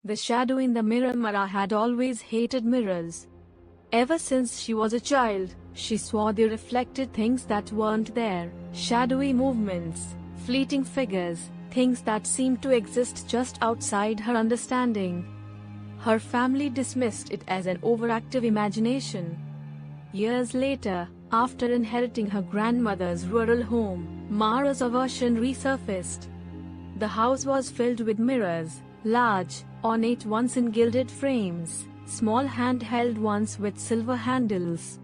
The shadow in the mirror. Mara had always hated mirrors. Ever since she was a child, she saw the reflected things that weren't there, shadowy movements, fleeting figures, things that seemed to exist just outside her understanding. Her family dismissed it as an overactive imagination. Years later, after inheriting her grandmother's rural home, Mara's aversion resurfaced. The house was filled with mirrors, large, ornate ones in gilded frames, small handheld ones with silver handles.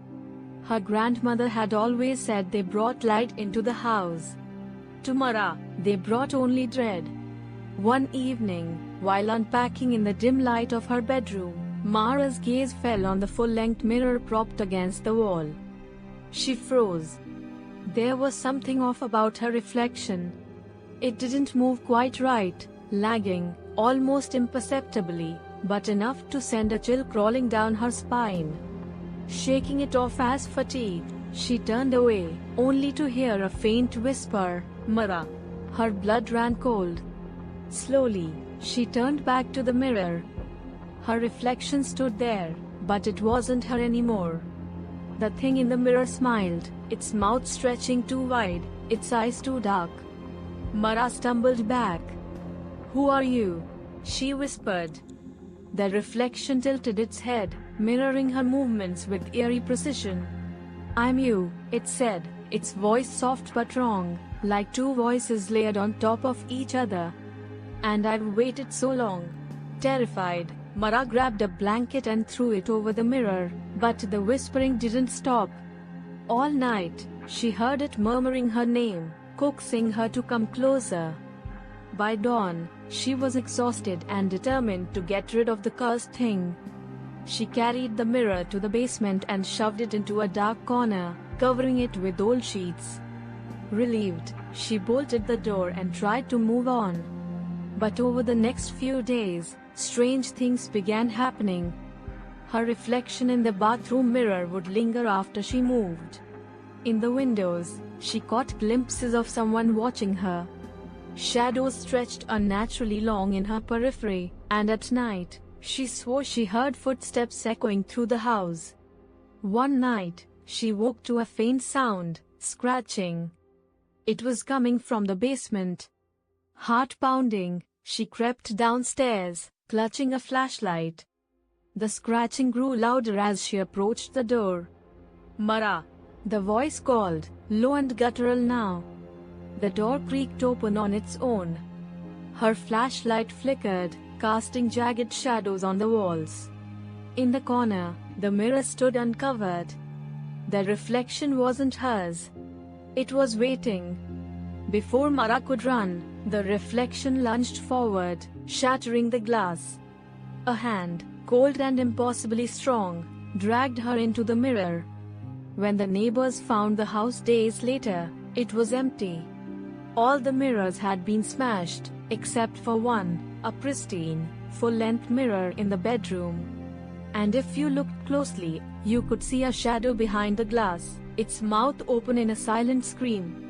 Her grandmother had always said they brought light into the house. To Mara, they brought only dread. One evening, while unpacking in the dim light of her bedroom, Mara's gaze fell on the full-length mirror propped against the wall. She froze. There was something off about her reflection. It didn't move quite right, lagging, almost imperceptibly, but enough to send a chill crawling down her spine. Shaking it off as fatigue, she turned away, only to hear a faint whisper, "Mara." Her blood ran cold. Slowly, she turned back to the mirror. Her reflection stood there, but it wasn't her anymore. The thing in the mirror smiled, its mouth stretching too wide, its eyes too dark. Mara stumbled back. "Who are you?" she whispered. The reflection tilted its head, mirroring her movements with eerie precision. "I'm you," it said, its voice soft but wrong, like two voices layered on top of each other. "And I've waited so long." Terrified, Mara grabbed a blanket and threw it over the mirror, but the whispering didn't stop. All night, she heard it murmuring her name, coaxing her to come closer. By dawn, she was exhausted and determined to get rid of the cursed thing. She carried the mirror to the basement and shoved it into a dark corner, covering it with old sheets. Relieved, she bolted the door and tried to move on. But over the next few days, strange things began happening. Her reflection in the bathroom mirror would linger after she moved. In the windows, she caught glimpses of someone watching her. Shadows stretched unnaturally long in her periphery, and at night, she swore she heard footsteps echoing through the house. One night, she woke to a faint sound, scratching. It was coming from the basement. Heart pounding, she crept downstairs, clutching a flashlight. The scratching grew louder as she approached the door. "Mara!" the voice called, low and guttural now. The door creaked open on its own. Her flashlight flickered, casting jagged shadows on the walls. In the corner, the mirror stood uncovered. The reflection wasn't hers. It was waiting. Before Mara could run, the reflection lunged forward, shattering the glass. A hand, cold and impossibly strong, dragged her into the mirror. When the neighbors found the house days later, it was empty. All the mirrors had been smashed, except for one, a pristine, full-length mirror in the bedroom. And if you looked closely, you could see a shadow behind the glass, its mouth open in a silent scream.